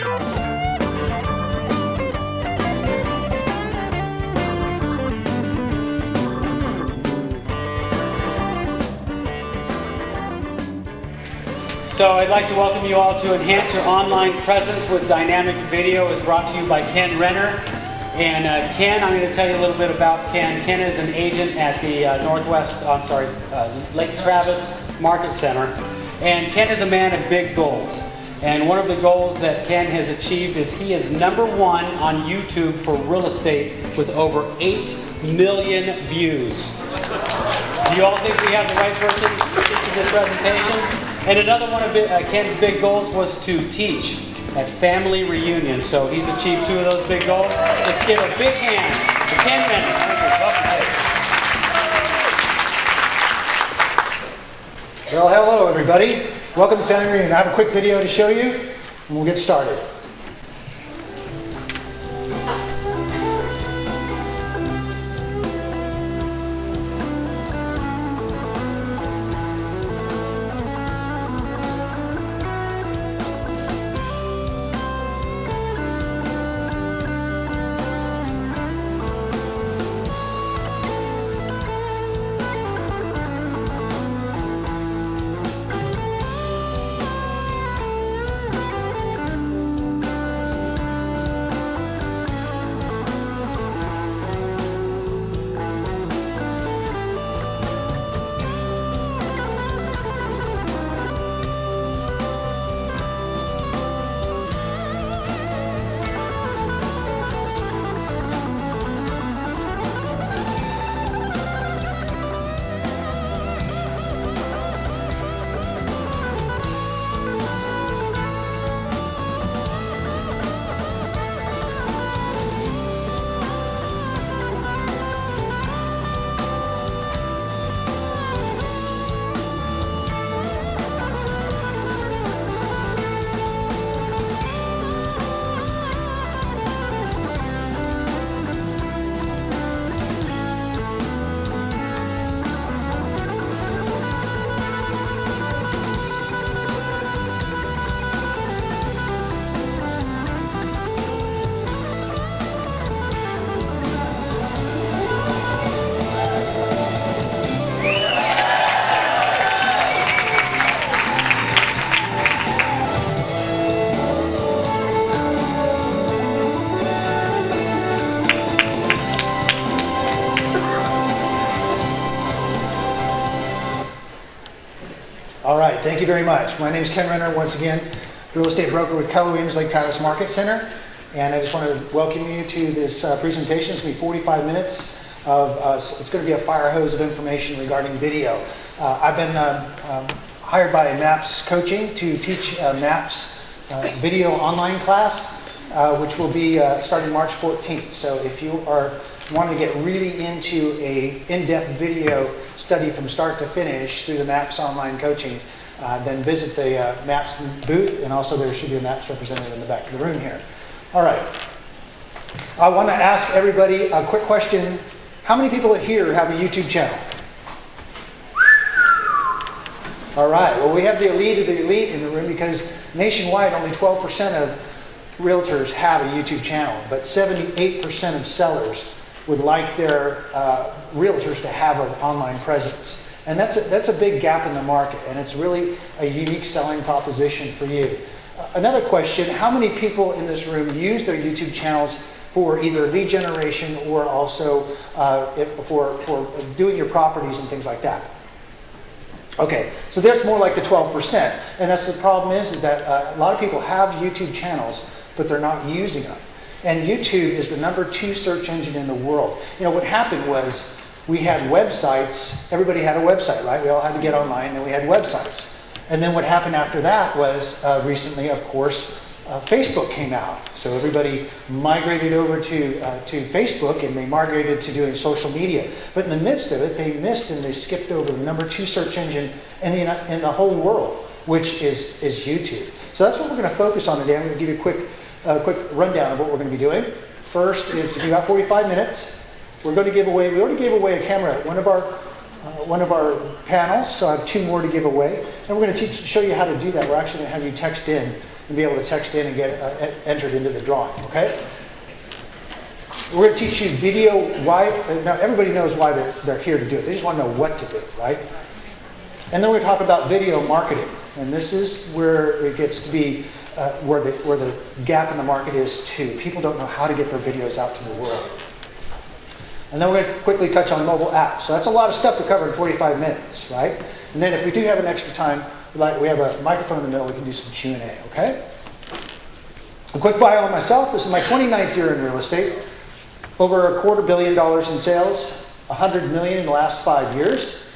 So I'd like to welcome you all to Enhance Your Online Presence with Dynamic Video is brought to you by Kenn Renner. And Ken, I'm going to tell you a little bit about Ken. Ken is an agent at the Lake Travis Market Center. And Ken is a man of big goals. And one of the goals that Ken has achieved is he is #1 on YouTube for real estate with over 8 million views. Do you all think we have the right person to teach this presentation? And another one of Ken's big goals was to teach at Family Reunion. So he's achieved 2 of those big goals. Let's give a big hand to Kenn Renner. Well, hello everybody. Welcome to Family Reunion. I have a quick video to show you, and we'll get started. All right, thank you very much. My name is Kenn Renner, once again, real estate broker with Keller Williams Lake Travis Market Center. And I just want to welcome you to this presentation. It's going to be 45 minutes of, it's going to be a fire hose of information regarding video. I've been hired by MAPS Coaching to teach MAPS video online class, which will be starting March 14th. So if you are wanting to get really into a in-depth video study from start to finish through the MAPS online coaching, then visit the MAPS booth, and also there should be a MAPS representative in the back of the room here. All right. I want to ask everybody a quick question. How many people here have a YouTube channel? All right. Well, we have the elite of the elite in the room because nationwide only 12% of realtors have a YouTube channel, but 78% of sellers would like their realtors to have an online presence. And that's a big gap in the market, and it's really a unique selling proposition for you. Another question, how many people in this room use their YouTube channels for either lead generation or also for doing your properties and things like that? Okay, so that's more like the 12%. And that's the problem is that a lot of people have YouTube channels, but they're not using them. And YouTube is the #2 search engine in the world. You know, what happened was we had websites. Everybody had a website, right? We all had to get online, and we had websites. And then what happened after that was recently, of course, Facebook came out. So everybody migrated over to Facebook, and they migrated to doing social media. But in the midst of it, they missed and they skipped over the #2 search engine in the whole world, which is YouTube. So that's what we're going to focus on today. I'm going to give you a quick rundown of what we're going to be doing. First is we got 45 minutes. We're going to give away. We already gave away a camera at one of our panels, so I have 2 more to give away. And we're going to show you how to do that. We're actually going to have you text in and be able to text in and get entered into the drawing, okay? We're going to teach you video. Why? Now, everybody knows why they're here to do it. They just want to know what to do, right? And then we're going to talk about video marketing. And this is where it gets to be where the gap in the market is too. People don't know how to get their videos out to the world. And then we're going to quickly touch on mobile apps. So that's a lot of stuff to cover in 45 minutes, right? And then if we do have an extra time, like we have a microphone in the middle, we can do some Q&A, okay? A quick bio on myself. This is my 29th year in real estate. Over $250 million in sales, $100 million in the last 5 years.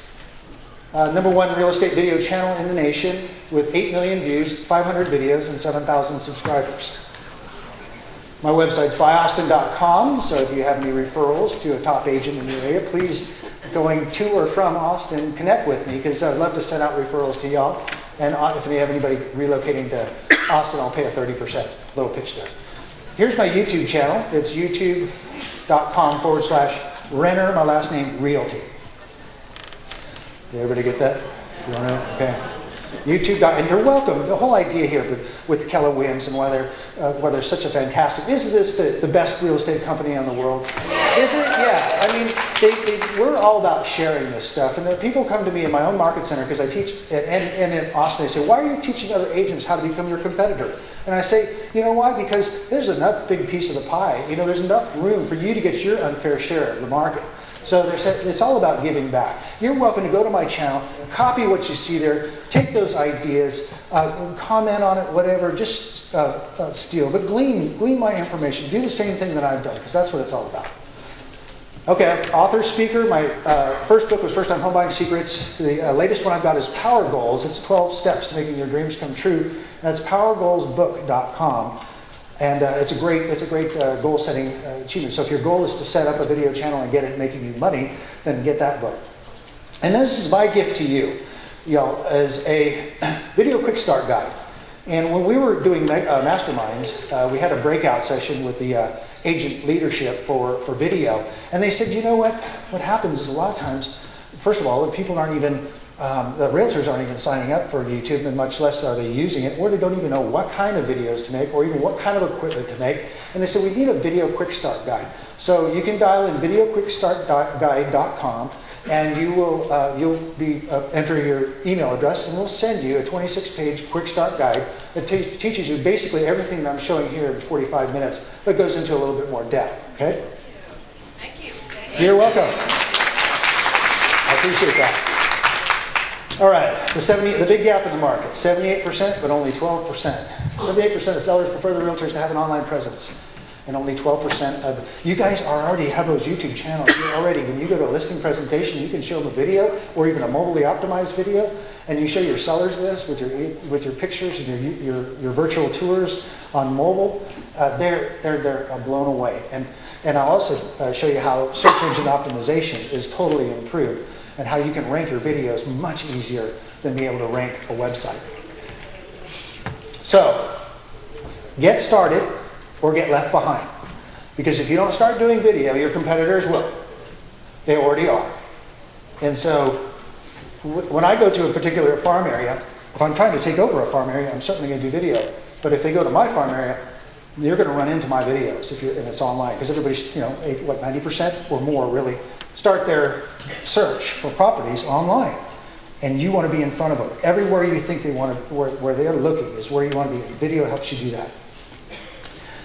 #1 real estate video channel in the nation with 8 million views, 500 videos, and 7,000 subscribers. My website's byaustin.com, so if you have any referrals to a top agent in your area, please, going to or from Austin, connect with me, because I'd love to send out referrals to y'all. And if you have anybody relocating to Austin, I'll pay a 30% low pitch there. Here's my YouTube channel. It's youtube.com/Renner, my last name, Realty. Did everybody get that? You want to? Okay. YouTube, and you're welcome. The whole idea here with Keller Williams and why they're such a fantastic. Is this the best real estate company in the world? Is it? Yeah. I mean, we're all about sharing this stuff. And then people come to me in my own market center because I teach, and in Austin, they say, "Why are you teaching other agents how to become your competitor?" And I say, you know why? Because there's enough big piece of the pie. You know, there's enough room for you to get your unfair share of the market. So it's all about giving back. You're welcome to go to my channel, copy what you see there, take those ideas, comment on it, whatever, just steal. But glean my information. Do the same thing that I've done, because that's what it's all about. Okay, author, speaker. My first book was First Time Home Buying Secrets. The latest one I've got is Power Goals. It's 12 steps to making your dreams come true. That's powergoalsbook.com. And it's a great goal setting achievement. So if your goal is to set up a video channel and get it making you money, then get that book. And this is my gift to you, y'all, as a video quick start guide. And when we were doing masterminds, we had a breakout session with the agent leadership for video. And they said, you know what? What happens is a lot of times, first of all, the people aren't even the realtors aren't even signing up for YouTube, and much less are they using it, or they don't even know what kind of videos to make, or even what kind of equipment to make. And they said, we need a video quick start guide. So you can dial in videoquickstartguide.com, and you'll be enter your email address, and we'll send you a 26-page quick start guide that teaches you basically everything that I'm showing here in 45 minutes, but goes into a little bit more depth. Okay? Thank you. You're welcome. I appreciate that. All right, the big gap in the market, 78%, but only 12%. 78% of sellers prefer the realtors to have an online presence, and only 12% of you guys already have those YouTube channels. You're already, when you go to a listing presentation, you can show them a video or even a mobilely optimized video, and you show your sellers this with your pictures and your virtual tours on mobile. They're blown away, and I'll also show you how search engine optimization is totally improved, and how you can rank your videos much easier than being able to rank a website. So, get started or get left behind. Because if you don't start doing video, your competitors will. They already are. And so, when I go to a particular farm area, if I'm trying to take over a farm area, I'm certainly going to do video. But if they go to my farm area, you're going to run into my videos if it's online. Because everybody's, 90% or more really start their search for properties online, and you want to be in front of them. Everywhere you think they want to, where they're looking is where you want to be. Video helps you do that.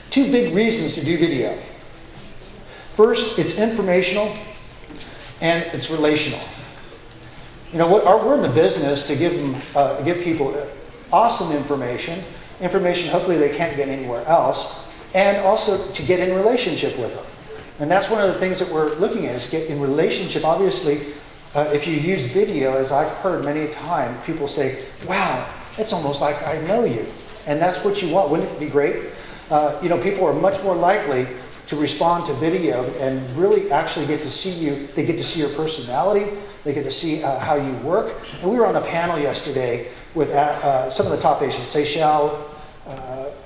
2 big reasons to do video. First, it's informational, and it's relational. We're in the business to give people awesome information hopefully they can't get anywhere else, and also to get in relationship with them. And that's one of the things that we're looking at, is get in relationship. Obviously, if you use video, as I've heard many times, people say, wow, it's almost like I know you. And that's what you want. Wouldn't it be great? People are much more likely to respond to video and really actually get to see you. They get to see your personality. They get to see how you work. And we were on a panel yesterday with some of the top agents, Seychelles,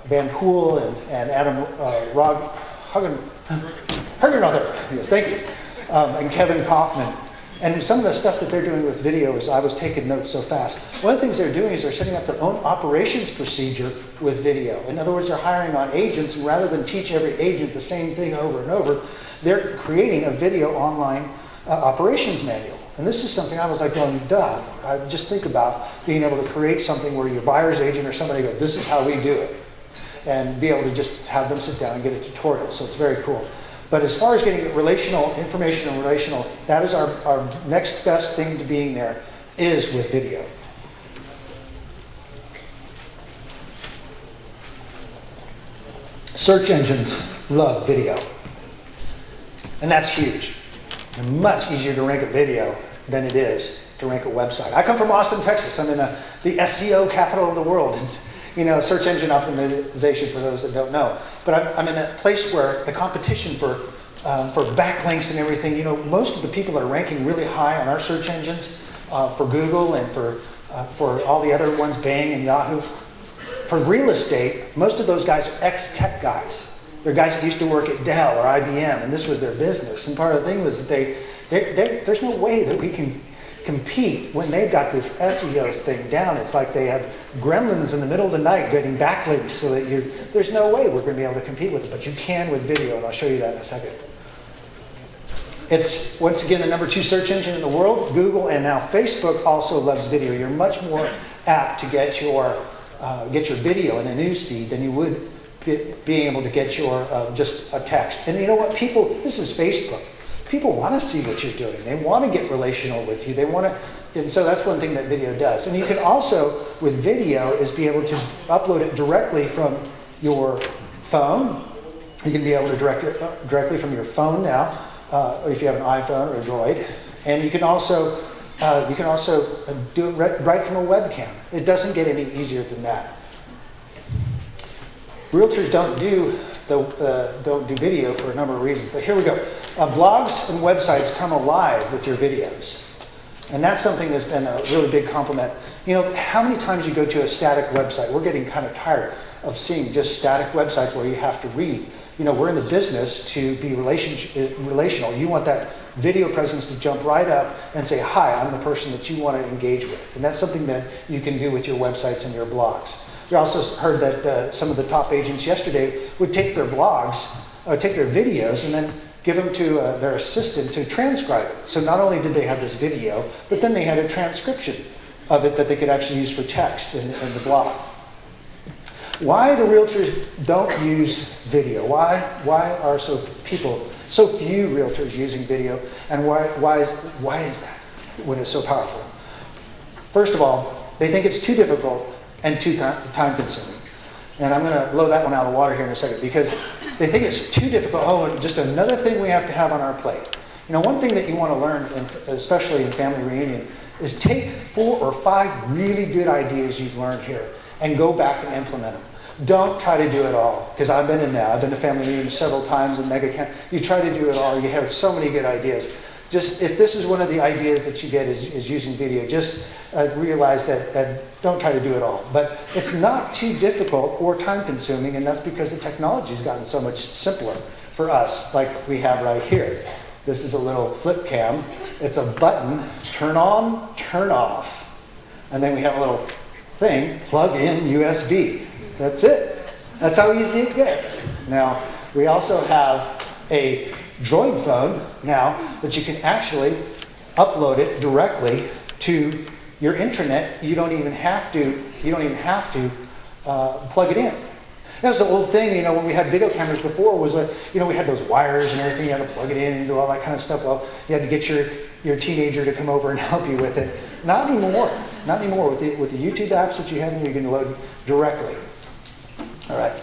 Van Poel, and Adam Hergenrother. Yes, thank you. And Kevin Kaufman. And some of the stuff that they're doing with video is, I was taking notes so fast. One of the things they're doing is they're setting up their own operations procedure with video. In other words, they're hiring on agents, and rather than teach every agent the same thing over and over, they're creating a video online operations manual. And this is something I was like going, duh. I just think about being able to create something where your buyer's agent or somebody goes, this is how we do it. And be able to just have them sit down and get a tutorial. So it's very cool. But as far as getting relational, information and relational, that is our next best thing to being there, is with video. Search engines love video. And that's huge. It's much easier to rank a video than it is to rank a website. I come from Austin, Texas. I'm in the SEO capital of the world. It's, search engine optimization, for those that don't know. But I'm in a place where the competition for backlinks and everything, most of the people that are ranking really high on our search engines, for Google and for all the other ones, Bing and Yahoo, for real estate, most of those guys are ex-tech guys. They're guys that used to work at Dell or IBM, and this was their business. And part of the thing was that there's no way that we can compete when they've got this SEO thing down. It's like they have gremlins in the middle of the night getting backlinks, so that there's no way we're going to be able to compete with it. But you can with video, and I'll show you that in a second. It's, once again, the number 2 search engine in the world. Google and now Facebook also loves video. You're much more apt to get your video in a news feed than you would being able to get your just a text. And you know what? This is Facebook. People want to see what you're doing. They want to get relational with you. They want to, and so that's one thing that video does. And you can also, with video, is be able to upload it directly from your phone. You can be able to direct it directly from your phone now, if you have an iPhone or a Droid. And you can also do it right from a webcam. It doesn't get any easier than that. Realtors don't do video for a number of reasons, but here we go. Blogs and websites come alive with your videos. And that's something that's been a really big compliment. How many times you go to a static website? We're getting kind of tired of seeing just static websites where you have to read. We're in the business to be relational. You want that video presence to jump right up and say, hi, I'm the person that you want to engage with. And that's something that you can do with your websites and your blogs. We also heard that some of the top agents yesterday would take their blogs, or take their videos, and then give them to their assistant to transcribe it. So not only did they have this video, but then they had a transcription of it that they could actually use for text in the blog. Why the realtors don't use video? Why are so few realtors using video, and why is that when it's so powerful? First of all, they think it's too difficult and too time consuming. And I'm going to blow that one out of the water here in a second, because they think it's too difficult. Oh, just another thing we have to have on our plate. One thing that you want to learn, especially in family reunion, is take 4 or 5 really good ideas you've learned here and go back and implement them. Don't try to do it all, because I've been in that. I've been to family reunions several times in mega camp. You try to do it all, you have so many good ideas. Just, if this is one of the ideas that you get is using video, just realize that don't try to do it all. But it's not too difficult or time consuming, and that's because the technology has gotten so much simpler for us, like we have right here. This is a little flip cam. It's a button, turn on, turn off. And then we have a little thing, plug in USB. That's it. That's how easy it gets. Now, we also have a Droid phone now that you can actually upload it directly to your intranet. You don't even have to plug it in. That was the old thing, when we had video cameras before, was we had those wires and everything. You had to plug it in and do all that kind of stuff. Well, you had to get your teenager to come over and help you with it. Not anymore. Not anymore. With the YouTube apps that you have, you can load directly. All right.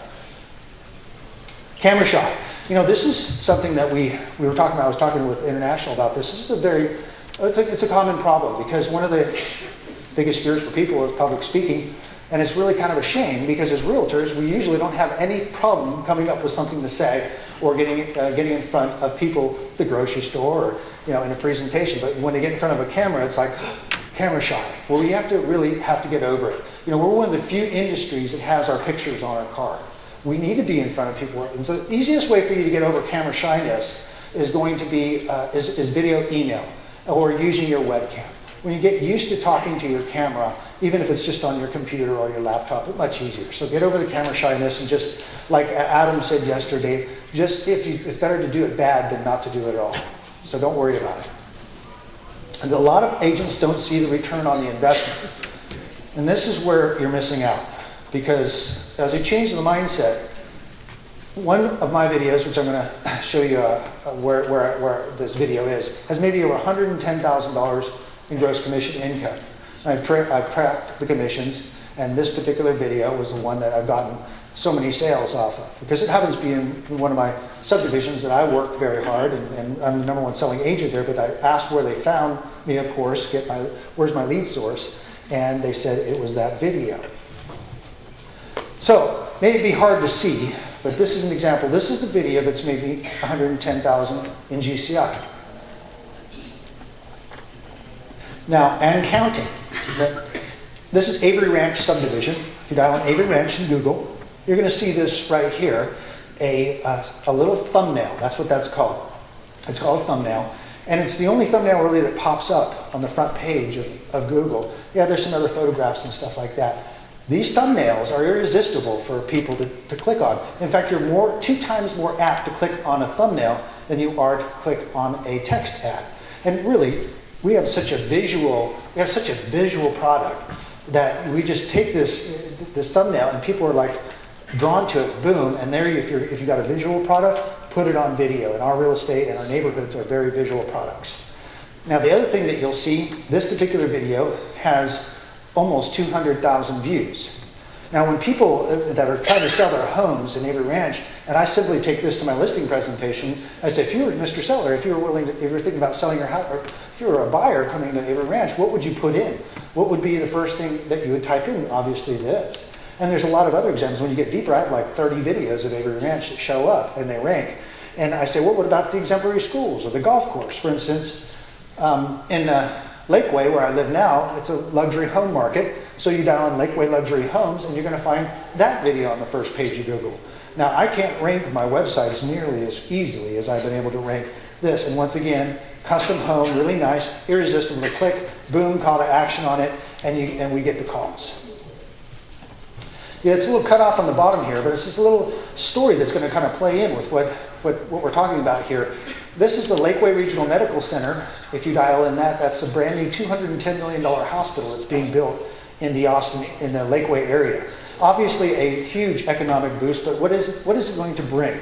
Camera shot. This is something that we were talking about. I was talking with International about this. This is it's a common problem, because one of the biggest fears for people is public speaking, and it's really kind of a shame, because as realtors, we usually don't have any problem coming up with something to say or getting in front of people at the grocery store or in a presentation. But when they get in front of a camera, it's like camera shy. Well, we really have to get over it. We're one of the few industries that has our pictures on our card. We need to be in front of people. And so the easiest way for you to get over camera shyness is going to be is video email. or using your webcam. When you get used to talking to your camera, even if it's just on your computer or your laptop, it's much easier. So get over the camera shyness, and just like Adam said yesterday, it's better to do it bad than not to do it at all. So don't worry about it. And a lot of agents don't see the return on the investment. And this is where you're missing out. Because as you change the mindset, one of my videos, which I'm going to show you where this video is, has maybe over $110,000 in gross commission income. I've tracked the commissions, and this particular video was the one that I've gotten so many sales off of. Because it happens to be in one of my subdivisions that I work very hard, and I'm the #1 selling agent there, but I asked where they found me, of course, where's my lead source, and they said it was that video. So, may be hard to see, but this is an example. This is the video that's maybe $110,000 in GCI. Now, and counting. This is Avery Ranch subdivision. If you dial in Avery Ranch in Google, you're going to see this right here, a little thumbnail. That's what that's called. It's called a thumbnail. And it's the only thumbnail really that pops up on the front page of Google. Yeah, there's some other photographs and stuff like that. These thumbnails are irresistible for people to click on. In fact, you're 2 times more apt to click on a thumbnail than you are to click on a text ad. And really, we have such a visual product that we just take this thumbnail and people are like drawn to it, boom, and there if you got a visual product, put it on video. And our real estate and our neighborhoods are very visual products. Now the other thing that you'll see, this particular video has almost 200,000 views. Now when people that are trying to sell their homes in Avery Ranch, and I simply take this to my listing presentation, I say, if you were Mr. Seller, if you were thinking about selling your house, or if you were a buyer coming to Avery Ranch, what would you put in? What would be the first thing that you would type in? Obviously this. And there's a lot of other examples. When you get deeper, I have like 30 videos of Avery Ranch that show up and they rank. And I say, well, what about the exemplary schools or the golf course? For instance, in Lakeway, where I live now, it's a luxury home market. So you dial in Lakeway Luxury Homes and you're going to find that video on the first page of Google. Now, I can't rank my websites nearly as easily as I've been able to rank this. And once again, custom home, really nice, irresistible to click, boom, call to action on it, and we get the calls. Yeah, it's a little cut off on the bottom here, but it's just a little story that's going to kind of play in with what we're talking about here. This is the Lakeway Regional Medical Center. If you dial in that's a brand new $210 million hospital that's being built in the Lakeway area. Obviously a huge economic boost, but what is it going to bring?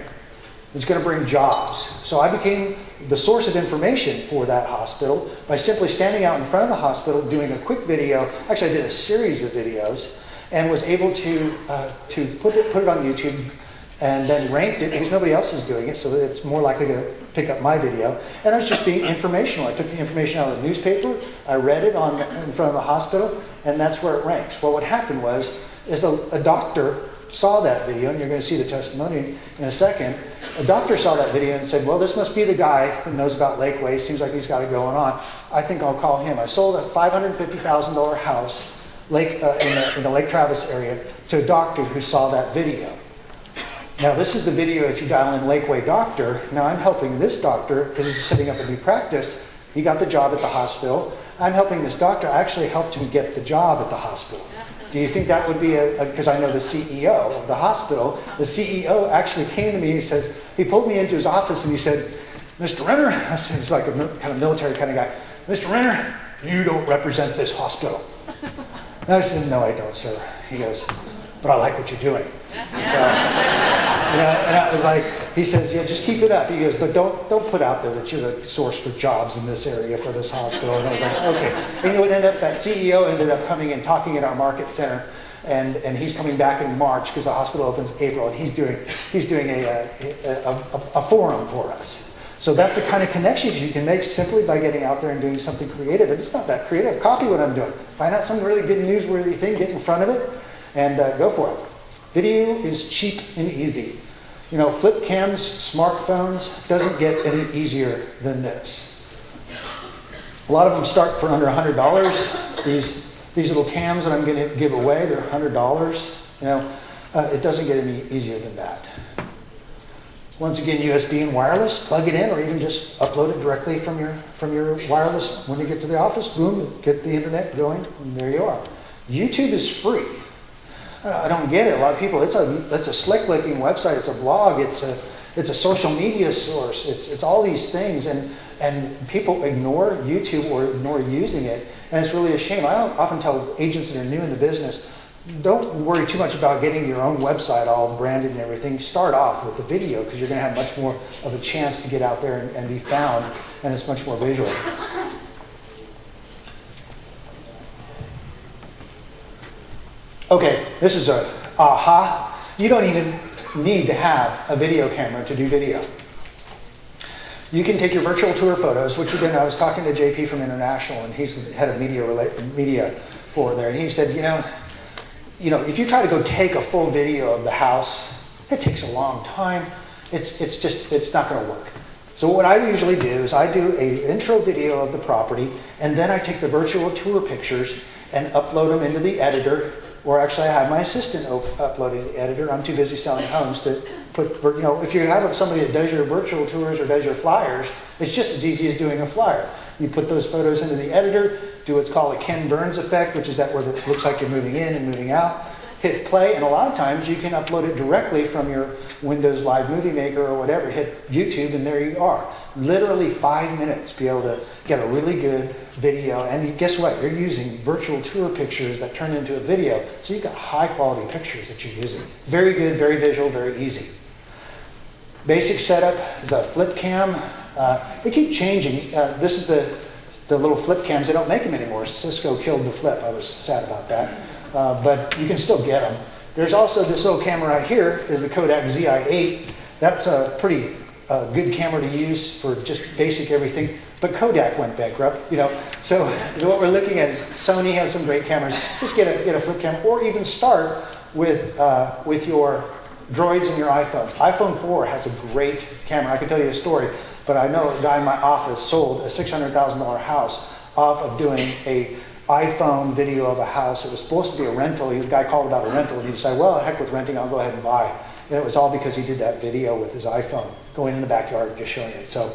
It's going to bring jobs. So I became the source of information for that hospital by simply standing out in front of the hospital, doing a quick video. Actually, I did a series of videos and was able to put it on YouTube and then ranked it because nobody else is doing it, so it's more likely to pick up my video. And I was just being informational. I took the information out of the newspaper, I read it in front of the hospital, and that's where it ranks. Well, what happened is a doctor saw that video, and you're going to see the testimony in a second. A doctor saw that video and said, well, this must be the guy who knows about Lakeway. Seems like he's got it going on. I think I'll call him. I sold a $550,000 house in the Lake Travis area to a doctor who saw that video. Now, this is the video if you dial in Lakeway Doctor. Now, I'm helping this doctor because he's setting up a new practice. He got the job at the hospital. I'm helping this doctor. I actually helped him get the job at the hospital. Do you think that would be because I know the CEO of the hospital. The CEO actually came to me, he pulled me into his office and he said, Mr. Renner, I said, he's like a kind of military kind of guy, Mr. Renner, you don't represent this hospital. And I said, no, I don't, sir. He goes, but I like what you're doing. So, and I was like, he says, yeah, just keep it up. He goes, but don't put out there that you're the source for jobs in this area for this hospital. And I was like, okay. And you know what ended up? That CEO ended up coming and talking at our market center, and he's coming back in March because the hospital opens April, and he's doing a forum for us. So that's the kind of connections you can make simply by getting out there and doing something creative. And it's not that creative. Copy what I'm doing. Find out some really good newsworthy thing, get in front of it, and go for it. Video is cheap and easy. You know, flip cams, smartphones, doesn't get any easier than this. A lot of them start for under $100. These little cams that I'm going to give away, they're $100. You know, it doesn't get any easier than that. Once again, USB and wireless, plug it in, or even just upload it directly from your wireless. When you get to the office, boom, get the internet going, and there you are. YouTube is free. I don't get it. A lot of people, it's a slick-looking website. It's a blog. It's a social media source. It's all these things, and people ignore YouTube or ignore using it, and it's really a shame. I often tell agents that are new in the business, don't worry too much about getting your own website all branded and everything. Start off with the video, because you're going to have much more of a chance to get out there and be found, and it's much more visual. Okay, this is a aha. You don't even need to have a video camera to do video. You can take your virtual tour photos, which again, I was talking to JP from International, and he's the head of media for there, and he said, you know, if you try to go take a full video of the house, it takes a long time. It's not going to work. So what I usually do is I do an intro video of the property, and then I take the virtual tour pictures and upload them into the editor, or actually I have my assistant uploading the editor. I'm too busy selling homes to put, if you have somebody that does your virtual tours or does your flyers, it's just as easy as doing a flyer. You put those photos into the editor, do what's called a Ken Burns effect, which is that where it looks like you're moving in and moving out. Hit play, and a lot of times you can upload it directly from your Windows Live Movie Maker or whatever. Hit YouTube, and there you are. Literally 5 minutes, be able to get a really good video. And guess what? You're using virtual tour pictures that turn into a video, so you've got high quality pictures that you're using. Very good, very visual, very easy. Basic setup is a flip cam. They keep changing. This is the little flip cams. They don't make them anymore. Cisco killed the flip. I was sad about that. But you can still get them. There's also this little camera right here, is the Kodak ZI-8. That's a pretty good camera to use for just basic everything. But Kodak went bankrupt, So what we're looking at is Sony has some great cameras. Just get a flip camera, or even start with your Droids and your iPhones. iPhone 4 has a great camera. I can tell you a story, but I know a guy in my office sold a $600,000 house off of doing a iPhone video of a house. It was supposed to be a rental. The guy called about a rental, and he decided, well, heck with renting, I'll go ahead and buy. And it was all because he did that video with his iPhone, going in the backyard and just showing it. So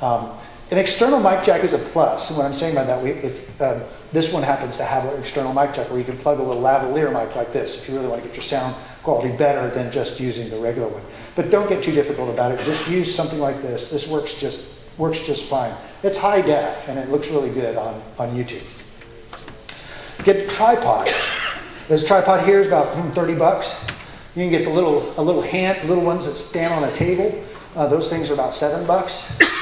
an external mic jack is a plus. And what I'm saying by that, if this one happens to have an external mic jack where you can plug a little lavalier mic like this, if you really want to get your sound quality better than just using the regular one. But don't get too difficult about it. Just use something like this. This works just fine. It's high def, and it looks really good on YouTube. Get a tripod. This tripod here is about $30. You can get the little ones that stand on a table. Those things are about $7.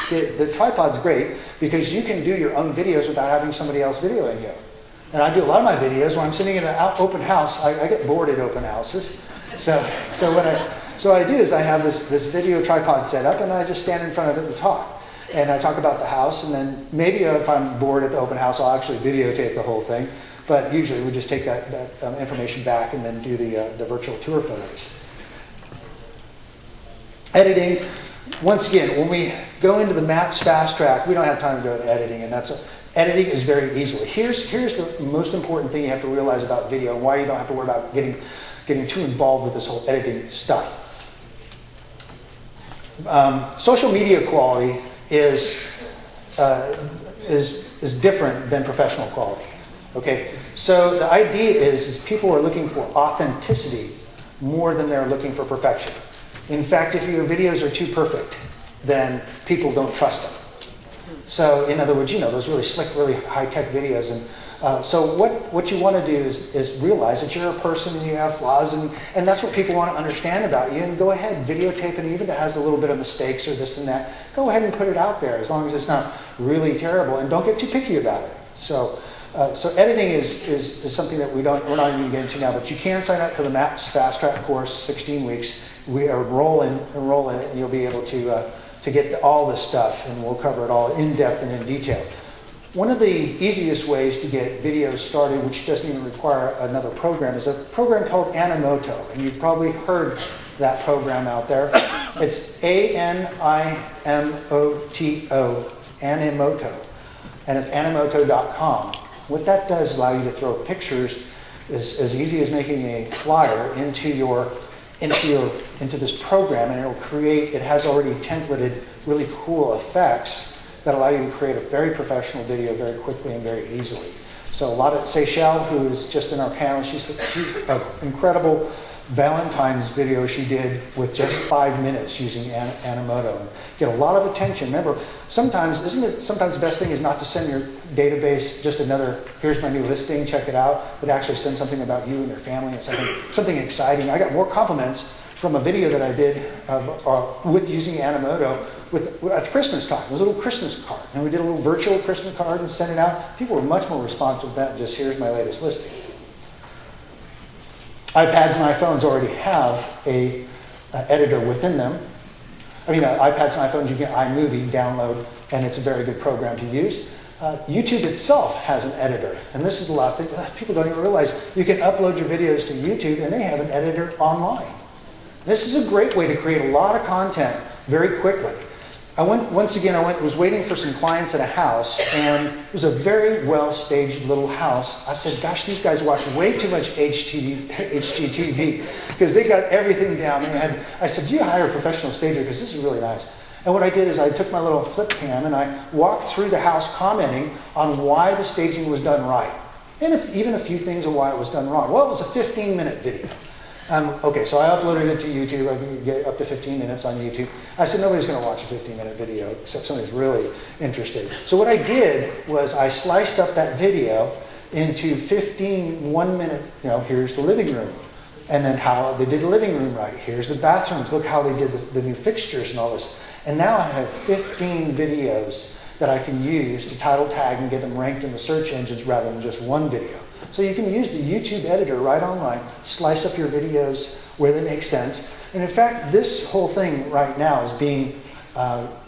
The tripod's great because you can do your own videos without having somebody else videoing you. And I do a lot of my videos when I'm sitting in an open house. I get bored at open houses. So what I do is I have this video tripod set up, and I just stand in front of it and talk. And I talk about the house, and then maybe if I'm bored at the open house, I'll actually videotape the whole thing. But usually we just take that information back and then do the virtual tour photos. Editing. Once again, when we go into the Maps Fast Track, we don't have time to go into editing, and editing is very easily. Here's the most important thing you have to realize about video, and why you don't have to worry about getting too involved with this whole editing stuff. Social media quality is different than professional quality. Okay, so the idea is people are looking for authenticity more than they're looking for perfection. In fact, if your videos are too perfect, then people don't trust them. So in other words, those really slick, really high-tech videos. And so what you want to do is realize that you're a person and you have flaws, and that's what people want to understand about you. And go ahead, videotape it, even if it has a little bit of mistakes or this and that. Go ahead and put it out there, as long as it's not really terrible. And don't get too picky about it. So editing is something that we're not even getting into now, but you can sign up for the Maps Fast Track course, 16 weeks. We are enroll in it, and you'll be able to get all this stuff, and we'll cover it all in depth and in detail. One of the easiest ways to get videos started, which doesn't even require another program, is a program called Animoto, and you've probably heard that program out there. It's Animoto, Animoto, and it's animoto.com. What that does is allow you to throw pictures as easy as making a flyer into your into this program, and it has already templated really cool effects that allow you to create a very professional video very quickly and very easily. So Seychelle, who is just in our panel, she's an incredible Valentine's video she did with just 5 minutes using Animoto. And get a lot of attention. Remember, sometimes the best thing is not to send your database just another, here's my new listing, check it out, but actually send something about you and your family and something exciting. I got more compliments from a video that I did with using Animoto at Christmas time. It was a little Christmas card. And we did a little virtual Christmas card and sent it out. People were much more responsive to that than just, here's my latest listing. iPads and iPhones already have a editor within them. iPads and iPhones, you get iMovie, download, and it's a very good program to use. YouTube itself has an editor, and this is a lot of things people don't even realize. You can upload your videos to YouTube, and they have an editor online. This is a great way to create a lot of content very quickly. I was waiting for some clients at a house, and it was a very well-staged little house. I said, gosh, these guys watch way too much HGTV because they got everything down. I said, do you hire a professional stager? Because this is really nice. And what I did is I took my little flip cam and I walked through the house commenting on why the staging was done right. And even a few things of why it was done wrong. Well, it was a 15-minute video. Okay, so I uploaded it to YouTube. I can get up to 15 minutes on YouTube. I said, nobody's going to watch a 15-minute video except somebody's really interested. So what I did was I sliced up that video into 15 one-minute, here's the living room. And then how they did the living room right. Here's the bathrooms. Look how they did the new fixtures and all this. And now I have 15 videos that I can use to title tag and get them ranked in the search engines rather than just one video. So you can use the YouTube editor right online, slice up your videos where they make sense. And in fact, this whole thing right now is being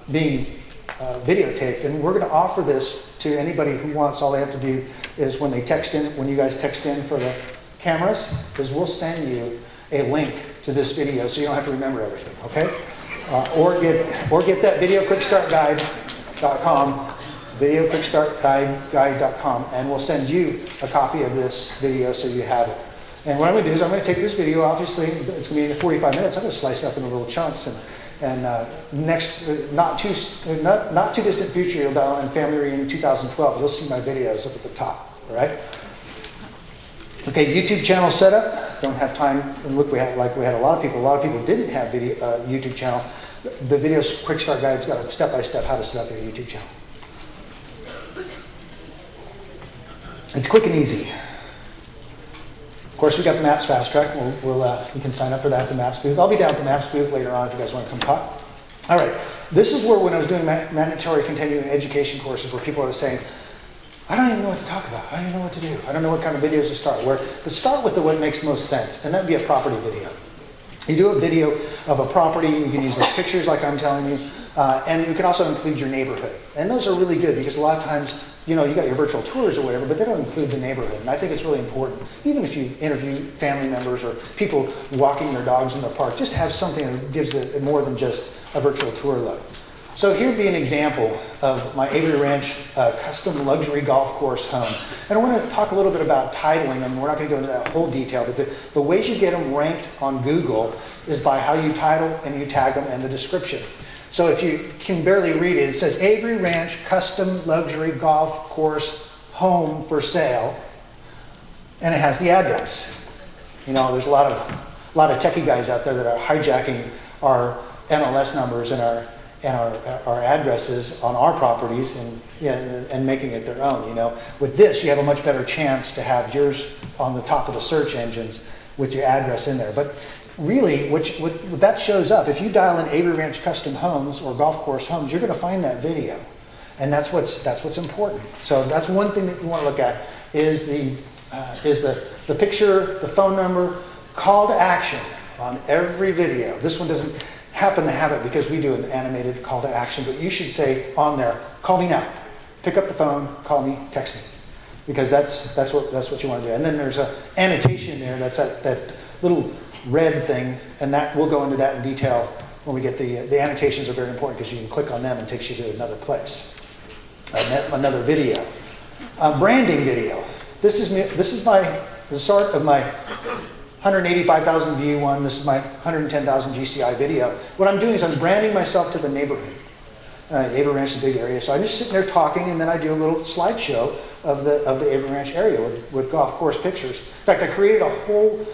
videotaped, and we're going to offer this to anybody who wants. All they have to do is when you guys text in for the cameras, is we'll send you a link to this video so you don't have to remember everything, okay? Or get that videoquickstartguide.com, videoquickstartguide.com, and we'll send you a copy of this video so you have it. And what I'm going to do is I'm going to take this video, obviously, it's going to be 45 minutes, I'm going to slice it up into little chunks, and not too distant future, you'll dial in Family Reunion 2012, you'll see my videos up at the top, all right? Okay, YouTube channel setup, don't have time, and look, we had a lot of people didn't have YouTube channel. The video Quick Start Guide's got a step-by-step how to set up your YouTube channel. It's quick and easy. Of course, we got the Maps Fast Track. You can sign up for that at the Maps booth. I'll be down at the Maps booth later on if you guys want to come talk. All right, this is where when I was doing mandatory continuing education courses where people are saying, I don't even know what to talk about. I don't even know what to do. I don't know what kind of videos to start. But start with what makes most sense, and that'd be a property video. You do a video of a property, you can use those pictures like I'm telling you, and you can also include your neighborhood. And those are really good because a lot of times, you got your virtual tours or whatever, but they don't include the neighborhood. And I think it's really important, even if you interview family members or people walking their dogs in the park, just have something that gives it more than just a virtual tour look. So here'd be an example of my Avery Ranch custom luxury golf course home. And I want to talk a little bit about titling, and we're not going to go into that whole detail, but the ways you get them ranked on Google is by how you title and you tag them and the description. So if you can barely read it, it says Avery Ranch custom luxury golf course home for sale, and it has the address. There's a lot of techie guys out there that are hijacking our MLS numbers and our addresses on our properties and making it their own. With this, you have a much better chance to have yours on the top of the search engines with your address in there. But really, what that shows up, if you dial in Avery Ranch Custom Homes or Golf Course Homes, you're going to find that video. And that's what's important. So that's one thing that you want to look at is the picture, the phone number, call to action on every video. This one doesn't happen to have it because we do an animated call to action, but you should say on there, call me now. Pick up the phone, call me, text me. Because that's what you want to do. And then there's an annotation there, that's that little red thing, and that we'll go into that in detail when we get the annotations are very important because you can click on them and it takes you to another place, another video. Branding video. This is the start of my 185,000 view one. This is my 110,000 GCI video. What I'm doing is I'm branding myself to the neighborhood. Avery Ranch is a big area, so I'm just sitting there talking, and then I do a little slideshow of the Avery Ranch area with golf course pictures. In fact, I created a whole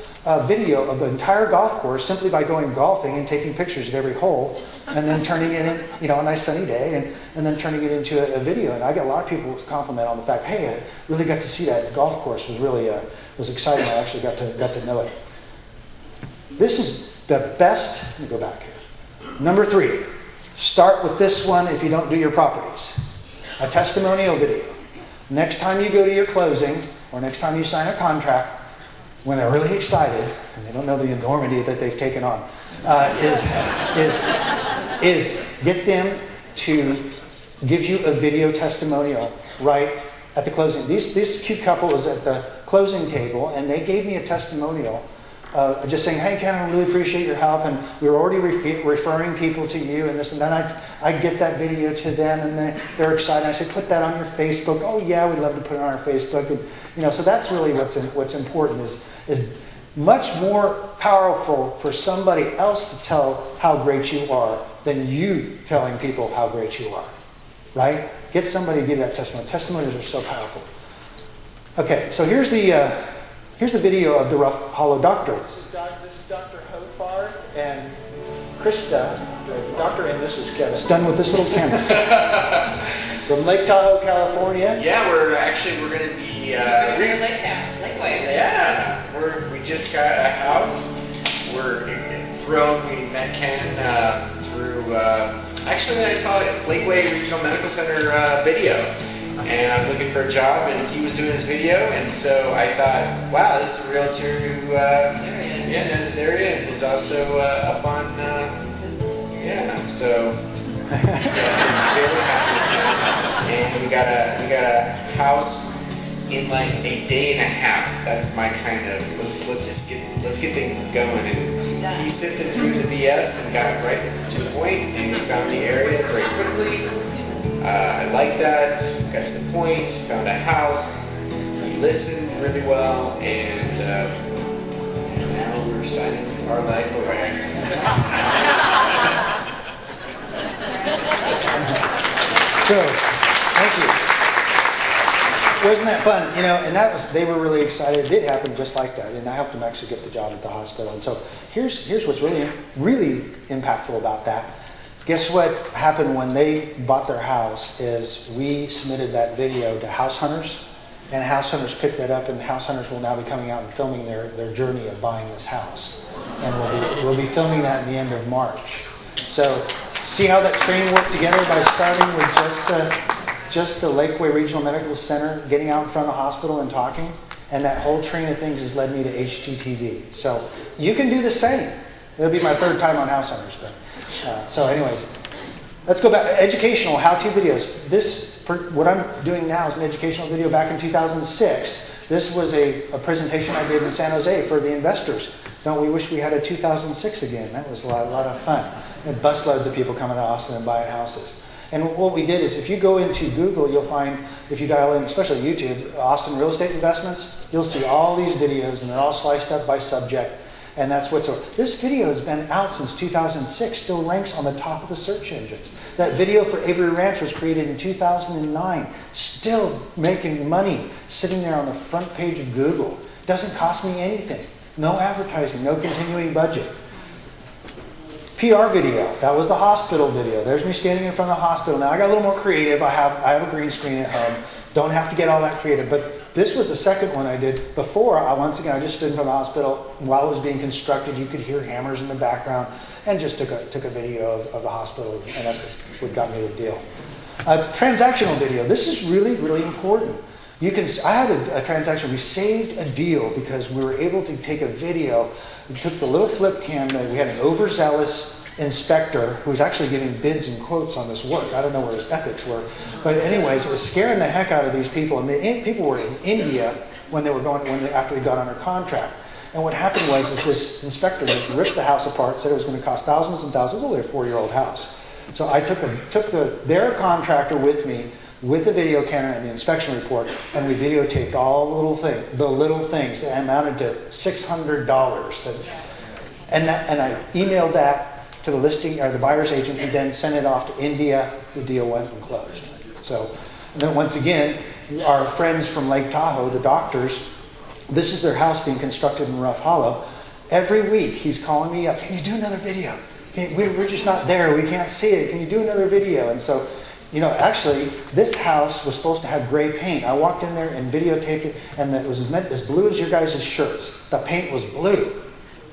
video of the entire golf course simply by going golfing and taking pictures of every hole, and then turning it in, you know, a nice sunny day, and then turning it into a video. And I got a lot of people compliment on the fact, hey, I really got to see that golf course. Was really was exciting. I actually got to know it. This is the best. Let me go back here. Number 3. Start with this one if you don't do your properties. A testimonial video. Next time you go to your closing, or next time you sign a contract, when they're really excited, and they don't know the enormity that they've taken on, is get them to give you a video testimonial right at the closing. This cute couple was at the closing table, and they gave me a testimonial just saying, hey, Ken, I really appreciate your help, and we were already referring people to you, and this and that. I get that video to them, and they're excited. I say, put that on your Facebook. Oh, yeah, we'd love to put it on our Facebook. And, you know, so that's really what's important is much more powerful for somebody else to tell how great you are than you telling people how great you are, right? Get somebody to give that testimony. Testimonies are so powerful. Okay, so here's the video of the Rough Hollow Doctor. This is Dr. Hofar and Krista, Dr. and Mrs. Kevin. It's done with this little camera. From Lake Tahoe, California. Yeah, we're going to be... we're in Lakeway. Yeah, we just got a house. We're thrilled. We met Ken through... actually, I saw Lakeway Regional Medical Center video. And I was looking for a job, and he was doing his video, and so I thought, wow, this is a realtor who knows this area and is also up on, so really happy. And we got a house in like a day and a half. That's my kind of let's get things going. And he sifted through the BS and got right to the point, and we found the area very quickly. I like that, got to the point, found a house, he listened really well, and now we're signing our life away. So, thank you. Wasn't that fun? You know, and they were really excited. It did happen just like that, and I helped them actually get the job at the hospital. And so here's what's really impactful about that. Guess what happened when they bought their house is we submitted that video to house hunters, and house hunters picked that up, and house hunters will now be coming out and filming their journey of buying this house. And we'll be filming that in the end of March. So see how that train worked together by starting with just the Lakeway Regional Medical Center, getting out in front of the hospital and talking, and that whole train of things has led me to HGTV. So you can do the same. It'll be my 3rd time on house hunters, but. So anyways, let's go back. Educational how-to videos. What I'm doing now is an educational video back in 2006. This was a presentation I did in San Jose for the investors. Don't we wish we had a 2006 again? That was a lot of fun. And busloads of people coming to Austin and buying houses. And what we did is if you go into Google, you'll find, if you dial in, especially YouTube, Austin real estate investments, you'll see all these videos, and they're all sliced up by subject. And that's what's so. This video has been out since 2006, still ranks on the top of the search engines. That video for Avery Ranch was created in 2009, still making money, sitting there on the front page of Google. Doesn't cost me anything. No advertising, no continuing budget. PR video, that was the hospital video. There's me standing in front of the hospital. Now I got a little more creative. I have a green screen at home. Don't have to get all that creative, but this was the second one I did. Before, I just stood in front of the hospital while it was being constructed. You could hear hammers in the background, and just took a video of the hospital, and that's what got me the deal. Transactional video. This is really, really important. I had a transaction. We saved a deal because we were able to take a video. We took the little flip cam. We had an overzealous inspector who was actually giving bids and quotes on this work. I don't know where his ethics were, but anyways, it was scaring the heck out of these people. And the people were in India after they got under contract. And what happened was this inspector just ripped the house apart, said it was going to cost thousands and thousands. It was only a 4-year-old house. So I took their contractor with me with the video camera and the inspection report, and we videotaped all the little things that amounted to $600. And I emailed that to the listing or the buyer's agent, who then sent it off to India. The deal went and closed. So, and then once again, our friends from Lake Tahoe, the doctors, this is their house being constructed in Rough Hollow. Every week he's calling me up, can you do another video? We're just not there, we can't see it, can you do another video? And so, actually, this house was supposed to have gray paint. I walked in there and videotaped it, and it was as blue as your guys' shirts. The paint was blue.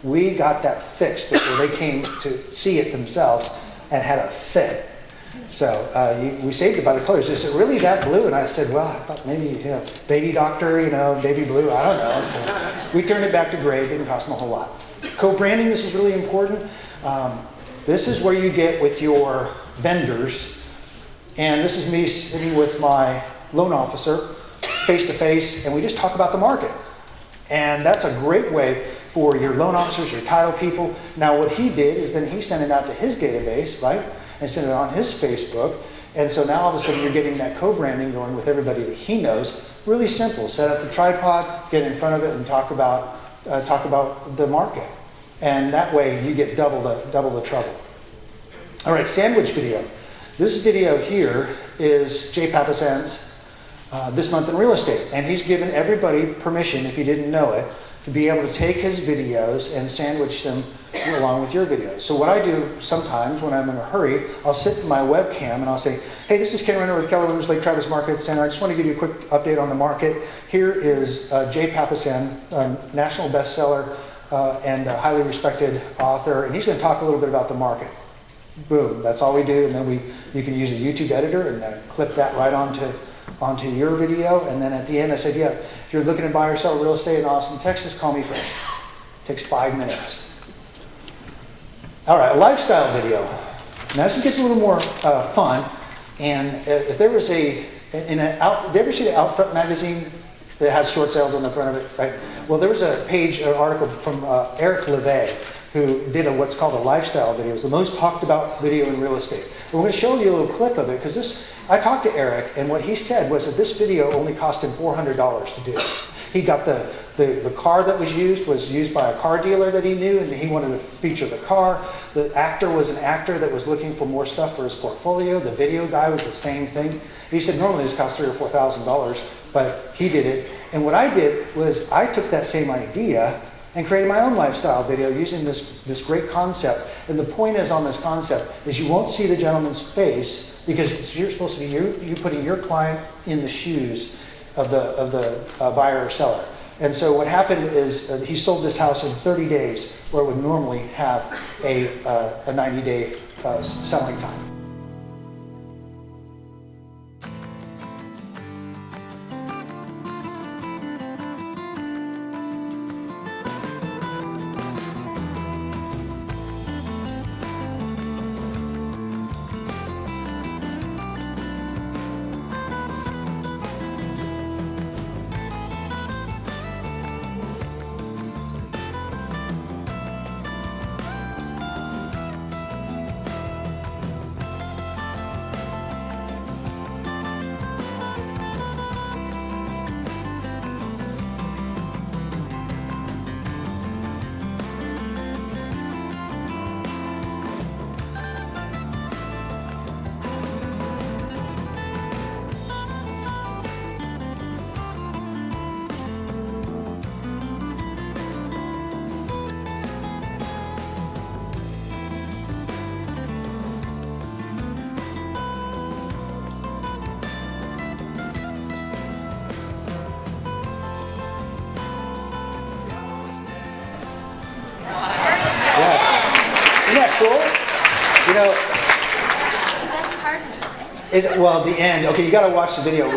We got that fixed before they came to see it themselves and had a fit. So we saved it by the colors. Is it really that blue? And I said, well, I thought maybe, baby doctor, baby blue, I don't know. So we turned it back to gray. It didn't cost them a whole lot. Co-branding, this is really important. This is where you get with your vendors. And this is me sitting with my loan officer face to face, and we just talk about the market. And that's a great way for your loan officers, your title people. Now what he did is then he sent it out to his database, right? And sent it on his Facebook. And so now all of a sudden you're getting that co-branding going with everybody that he knows. Really simple. Set up the tripod, get in front of it, and talk about the market. And that way you get double the trouble. All right, sandwich video. This video here is Jay Papasan's This Month in Real Estate. And he's given everybody permission, if you didn't know it, to be able to take his videos and sandwich them along with your videos. So what I do sometimes when I'm in a hurry, I'll sit in my webcam and I'll say, hey, this is Kenn Renner with Keller Williams Lake Travis Market Center. I just want to give you a quick update on the market. Here is Jay Papasan, a national bestseller and a highly respected author, and he's going to talk a little bit about the market. Boom, that's all we do, and then you can use a YouTube editor and clip that right onto your video. And then at the end I said, yeah, if you're looking to buy or sell real estate in Austin, Texas, call me first. It takes 5 minutes. All right, a lifestyle video. Now this gets a little more fun. And if there was did you ever see the Outfront magazine that has short sales on the front of it? Right? Well, there was a page, an article from Eric Levay, who did what's called a lifestyle video. It was the most talked about video in real estate. And we're going to show you a little clip of it, because I talked to Eric, and what he said was that this video only cost him $400 to do. He got the car that was used by a car dealer that he knew, and he wanted to feature the car. The actor was an actor that was looking for more stuff for his portfolio. The video guy was the same thing. He said normally this costs $3,000 or $4,000, but he did it. And what I did was I took that same idea and created my own lifestyle video using this great concept. And the point is on this concept is you won't see the gentleman's face, because you're supposed to be you putting your client in the shoes of the buyer or seller. And so what happened is he sold this house in 30 days, where it would normally have a 90-day selling time. Isn't that cool? The best part is the end. The end. Okay, you got to watch the video.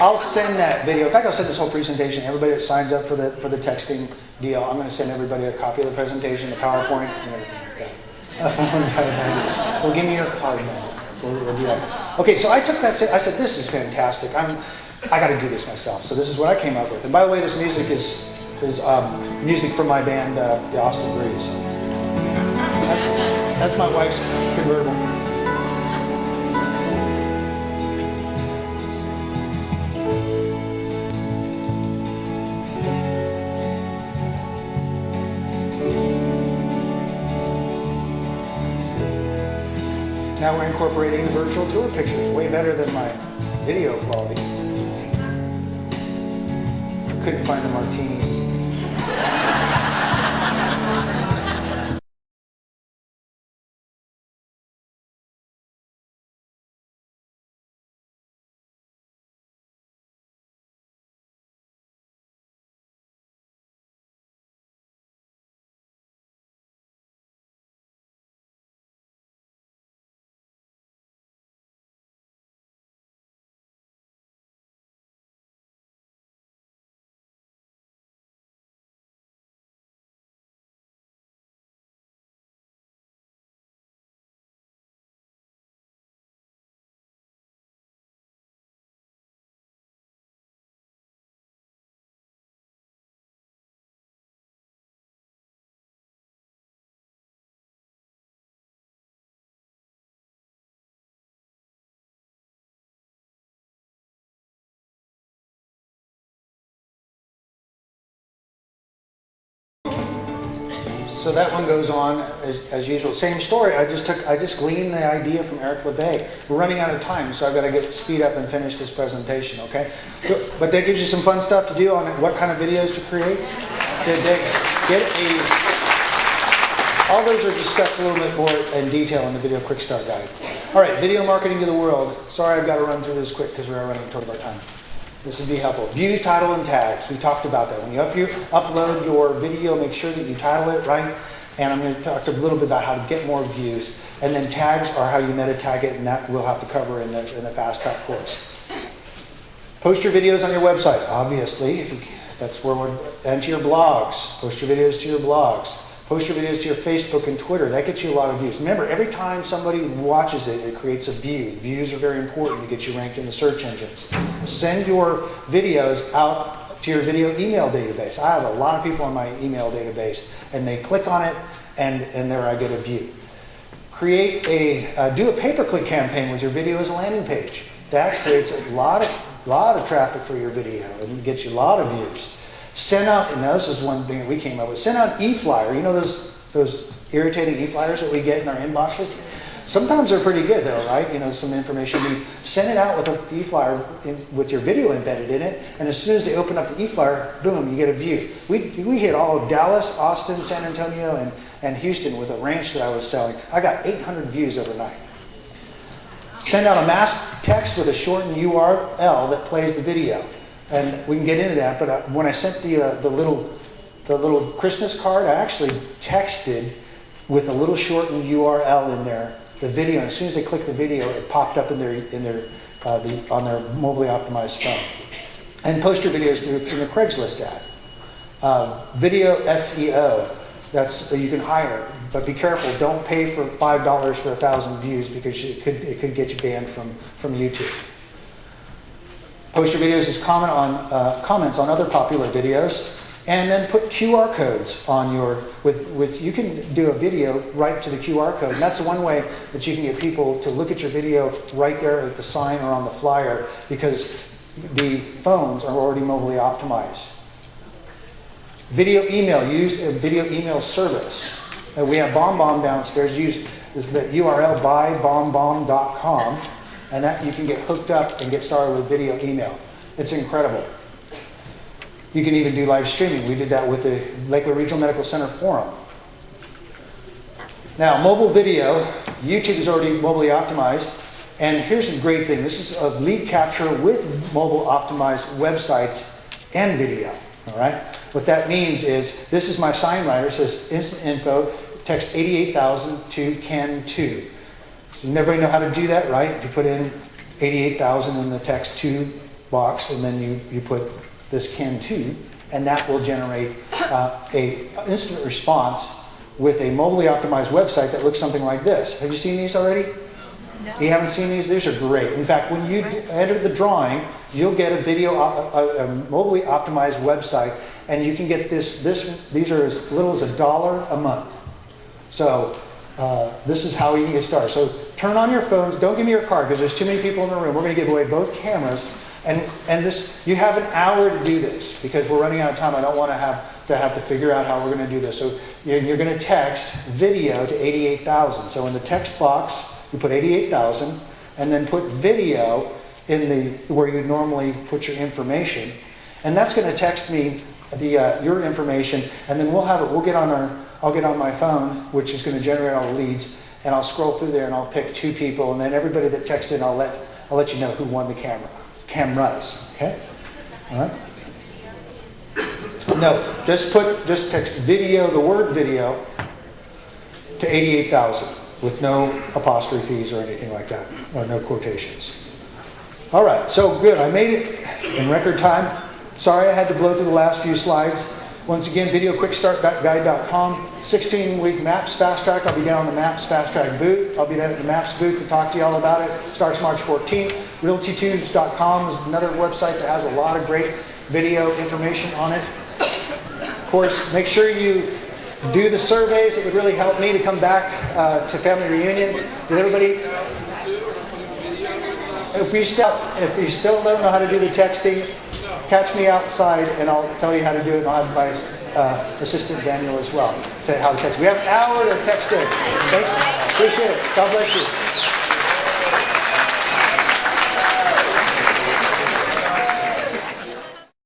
I'll send that video. In fact, I'll send this whole presentation. Everybody that signs up for the texting deal, I'm going to send everybody a copy of the presentation, the PowerPoint, and everything. Okay. Well, give me your card then. We'll do that. Okay, so I took that. I said, this is fantastic. I got to do this myself. So this is what I came up with. And by the way, this music is music from my band, the Austin Breeze. That's my wife's convertible. Now we're incorporating the virtual tour pictures, way better than my video quality. Couldn't find the martinis. So that one goes on as usual. Same story. I just gleaned the idea from Eric LeVay. We're running out of time, so I've got to speed up and finish this presentation, okay? But that gives you some fun stuff to do on what kind of videos to create. All those are discussed a little bit more in detail in the video quick start guide. All right, video marketing to the world. Sorry, I've got to run through this quick because we are running toward our time. This would be helpful. Views, title, and tags. We talked about that. When you upload your video, make sure that you title it right. And I'm going to talk a little bit about how to get more views. And then tags are how you meta tag it, and that we'll have to cover in the fast track course. Post your videos on your website, obviously. That's where we're, and to your blogs. Post your videos to your blogs. Post your videos to your Facebook and Twitter. That gets you a lot of views. Remember, every time somebody watches it, it creates a view. Views are very important to get you ranked in the search engines. Send your videos out to your video email database. I have a lot of people on my email database, and they click on it, and there I get a view. Do a pay-per-click campaign with your video as a landing page. That creates a lot of traffic for your video and gets you a lot of views. Send out, and now this is one thing that we came up with, send out e-flyer. You know those irritating e-flyers that we get in our inboxes? Sometimes they're pretty good though, right? You know, some information. You send it out with an e-flyer with your video embedded in it, and as soon as they open up the e-flyer, boom, you get a view. We hit all of Dallas, Austin, San Antonio, and Houston with a ranch that I was selling. I got 800 views overnight. Send out a mass text with a shortened URL that plays the video. And we can get into that, but when I sent the little Christmas card, I actually texted with a little shortened URL in there, the video. And as soon as they clicked the video, it popped up on their mobilely optimized phone. And post your videos in the Craigslist ad. Video SEO, that's you can hire, but be careful. Don't pay for $5 for 1,000 views because it could get you banned from YouTube. Post your videos as comments on other popular videos, and then put QR codes on your you can do a video right to the QR code, and that's the one way that you can get people to look at your video right there at the sign or on the flyer, because the phones are already mobilely optimized. Video email, use a video email service. We have BombBomb downstairs. Use the URL buybombomb.com. And that you can get hooked up and get started with video email. It's incredible. You can even do live streaming. We did that with the Lakeway Regional Medical Center forum. Now, mobile video, YouTube is already mobilely optimized. And here's a great thing. This is a lead capture with mobile optimized websites and video. All right. What that means is, this is my sign writer. It says instant info, text 88,000 to Kenn2. Everybody know how to do that, right? You put in 88,000 in the text to box, and then you put this Kenn2, and that will generate a instant response with a mobilely optimized website that looks something like this. Have you seen these already? No. You haven't seen these? These are great. In fact, when you enter the drawing, you'll get a video, a mobilely optimized website, and you can get these are as little as $1 a month. So this is how you can get started. So turn on your phones. Don't give me your card because there's too many people in the room. We're going to give away both cameras. And this, you have an hour to do this because we're running out of time. I don't want to have to figure out how we're going to do this. So you're going to text video to 88,000. So in the text box, You put 88,000, and then put video in the where you normally put your information, and that's going to text me your information, and then we'll have it. I'll get on my phone, which is going to generate all the leads, and I'll scroll through there and I'll pick 2 people, and then everybody that texted in, I'll let you know who won the cameras. Okay? All right. No, just text video, the word video, to 88,000 with no apostrophes or anything like that, or no quotations. All right, so good. I made it in record time. Sorry I had to blow through the last few slides. Once again, videoquickstartguide.com, 16-week MAPS Fast Track. I'll be down in the MAPS Fast Track booth. I'll be down at the MAPS booth to talk to you all about it. Starts March 14th. RealtyTubes.com is another website that has a lot of great video information on it. Of course, make sure you do the surveys. It would really help me to come back to Family Reunion. Did everybody? If you still don't know how to do the texting, catch me outside and I'll tell you how to do it, and I'll have my assistant Daniel as well to how to text. We have an hour to text in. Thanks. Appreciate it. God bless you.